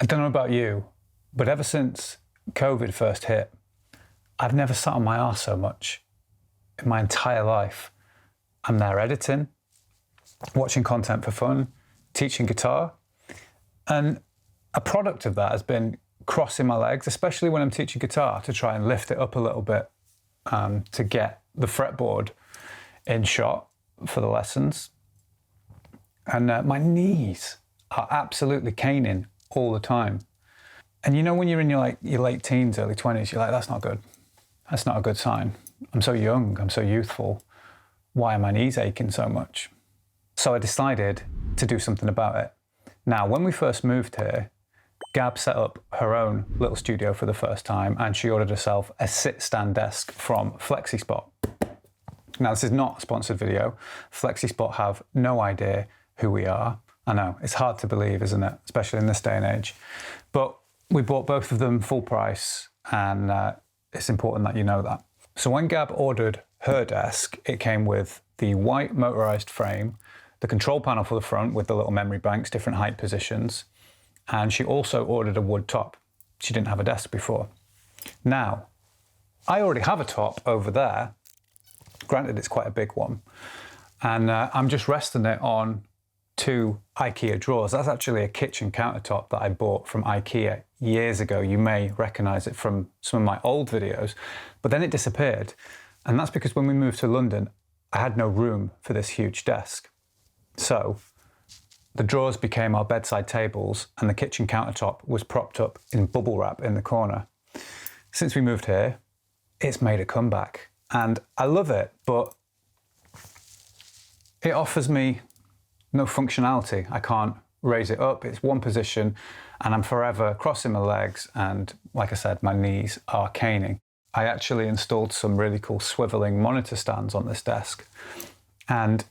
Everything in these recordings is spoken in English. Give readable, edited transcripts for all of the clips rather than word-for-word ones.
don't know about you, but ever since COVID first hit, I've never sat on my arse so much in my entire life. I'm there editing, watching content for fun, teaching guitar, and a product of that has been crossing my legs, especially when I'm teaching guitar, to try and lift it up a little bit, to get the fretboard in shot for the lessons. And my knees are absolutely caning all the time. And you know, when you're in your late teens, early 20s, you're like, that's not good. That's not a good sign. I'm so young, I'm so youthful. Why are my knees aching so much? So I decided to do something about it. Now, when we first moved here, Gab set up her own little studio for the first time, and she ordered herself a sit-stand desk from FlexiSpot. Now, this is not a sponsored video. FlexiSpot have no idea who we are. I know, it's hard to believe, isn't it? Especially in this day and age. But we bought both of them full price, and it's important that you know that. So when Gab ordered her desk, it came with the white motorised frame, the control panel for the front with the little memory banks, different height positions, and she also ordered a wood top. She didn't have a desk before. Now, I already have a top over there. Granted, it's quite a big one. And I'm just resting it on 2 Ikea drawers. That's actually a kitchen countertop that I bought from Ikea years ago. You may recognize it from some of my old videos, but then it disappeared. And that's because when we moved to London, I had no room for this huge desk. So the drawers became our bedside tables, and the kitchen countertop was propped up in bubble wrap in the corner. Since we moved here, it's made a comeback, and I love it, but it offers me no functionality. I can't raise it up. It's one position, and I'm forever crossing my legs, and like I said, my knees are caning. I actually installed some really cool swiveling monitor stands on this desk, and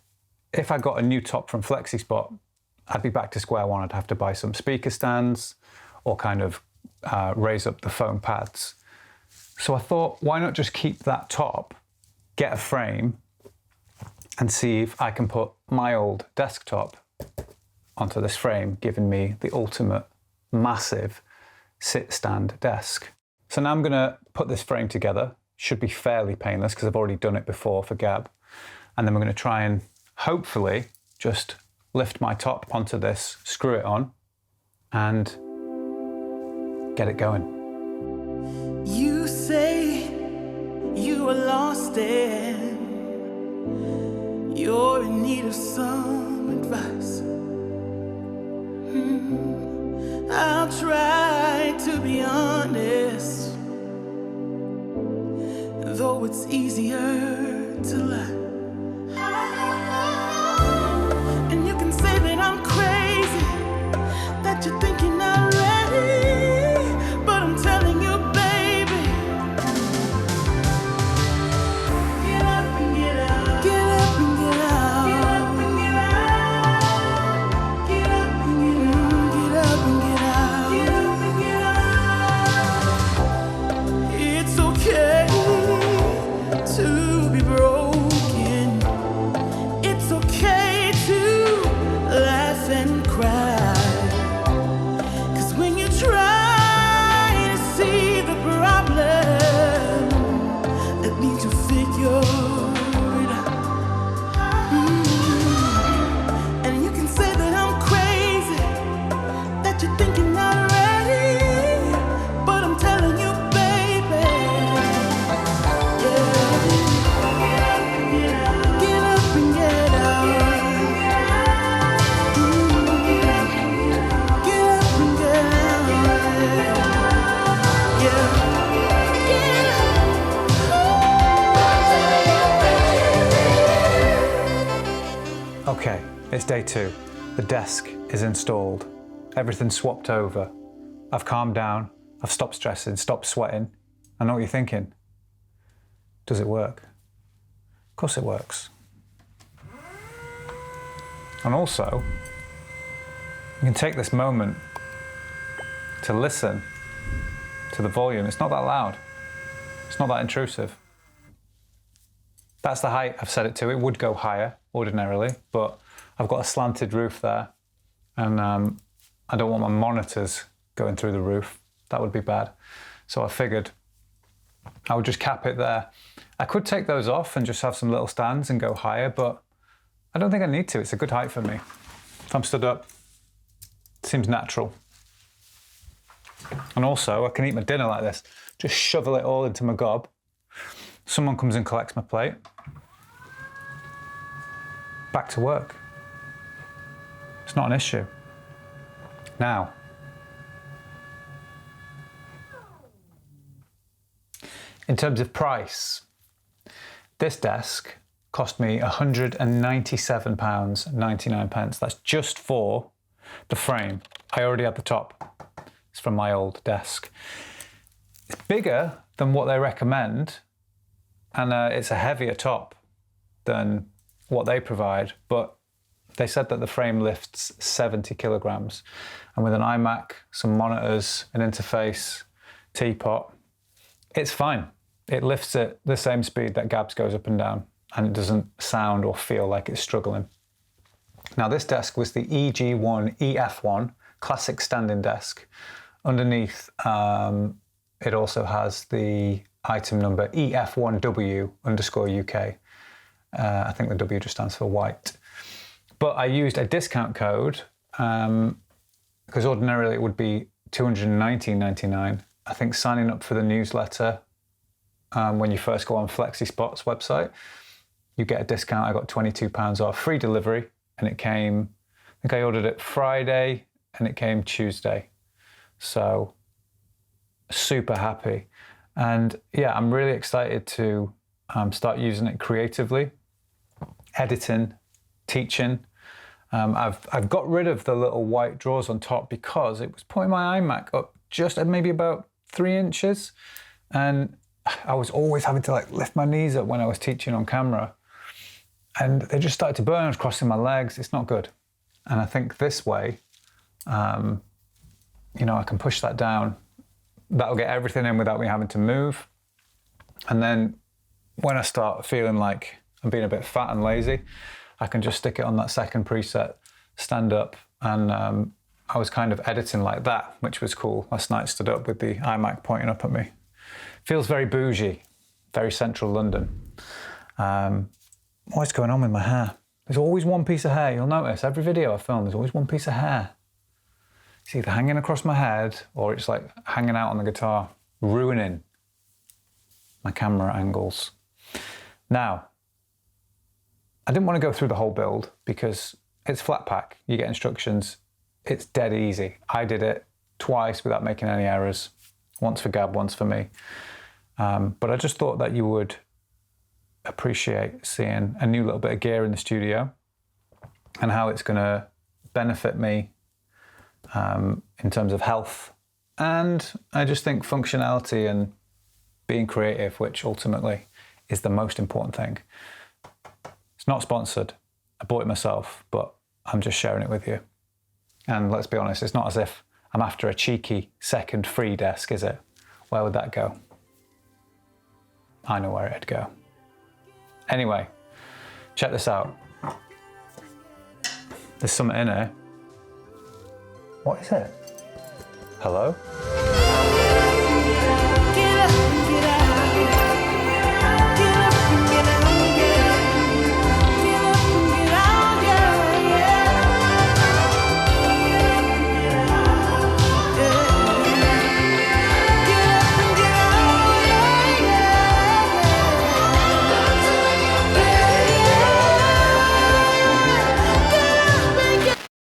if I got a new top from FlexiSpot, I'd be back to square one. I'd have to buy some speaker stands or kind of raise up the foam pads. So I thought, why not just keep that top, get a frame, and see if I can put my old desktop onto this frame, giving me the ultimate massive sit-stand desk. So now I'm gonna put this frame together. Should be fairly painless because I've already done it before for Gab. And then we're gonna try and hopefully just lift my top onto this, screw it on, and get it going. You say you are lost and you're in need of some advice. I'll try to be honest, though it's easier to lie. And you can say that I'm crazy, that you're thinking I'm ready, but I'm telling you, baby, get up and get out, get up and get out, get up and get out, get up and get out, get up and get out, get up and get out. It's okay to be broken. It's okay to laugh and cry. 'Cause when you try to see the problem, that means you figure it out. And you can say that I'm crazy, that you're thinking I'm ready, but I'm telling you, baby, yeah. Get up and get out. Get up and get out. Yeah. Okay, it's day 2. The desk is installed. Everything's swapped over. I've calmed down. I've stopped stressing, stopped sweating. I know what you're thinking. Does it work? Of course it works. And also, you can take this moment to listen to the volume. It's not that loud. It's not that intrusive. That's the height I've set it to. It would go higher ordinarily, but I've got a slanted roof there, and I don't want my monitors going through the roof. That would be bad. So I figured I would just cap it there. I could take those off and just have some little stands and go higher, but I don't think I need to. It's a good height for me. If I'm stood up, it seems natural. And also, I can eat my dinner like this. Just shovel it all into my gob. Someone comes and collects my plate. Back to work. It's not an issue. Now, in terms of price, this desk cost me £197.99. That's just for the frame. I already had the top. It's from my old desk. It's bigger than what they recommend, and it's a heavier top than what they provide, but they said that the frame lifts 70 kilograms. And with an iMac, some monitors, an interface, teapot, it's fine. It lifts at the same speed that Gabs goes up and down, and it doesn't sound or feel like it's struggling. Now, this desk was the EG1 EF1 classic standing desk. Underneath, it also has the item number EF1W_UK. I think the W just stands for white. But I used a discount code because ordinarily it would be $219.99. I think signing up for the newsletter when you first go on FlexiSpot's website, you get a discount. I got £22 off, free delivery, and it came, I think I ordered it Friday and it came Tuesday. So super happy. And yeah, I'm really excited to start using it creatively, editing, teaching. I've got rid of the little white drawers on top because it was putting my iMac up just at maybe about 3 inches. And I was always having to like lift my knees up when I was teaching on camera. And they just started to burn. I was crossing my legs. It's not good. And I think this way, you know, I can push that down. That'll get everything in without me having to move. And then when I start feeling like I'm being a bit fat and lazy, I can just stick it on that second preset, stand up, and I was kind of editing like that, which was cool. Last night stood up with the iMac pointing up at me. Feels very bougie, very central London. What's going on with my hair? There's always one piece of hair. You'll notice every video I film, there's always one piece of hair. It's either hanging across my head or it's like hanging out on the guitar, ruining my camera angles. Now, I didn't want to go through the whole build because it's flat pack. You get instructions. It's dead easy. I did it twice without making any errors. Once for Gab, once for me. But I just thought that you would appreciate seeing a new little bit of gear in the studio and how it's going to benefit me in terms of health. And I just think functionality and being creative, which ultimately is the most important thing. It's not sponsored. I bought it myself, but I'm just sharing it with you. And let's be honest, it's not as if I'm after a cheeky second free desk, is it? Where would that go? I know where it'd go. Anyway, check this out. There's something in here. What is it? Hello? Get up.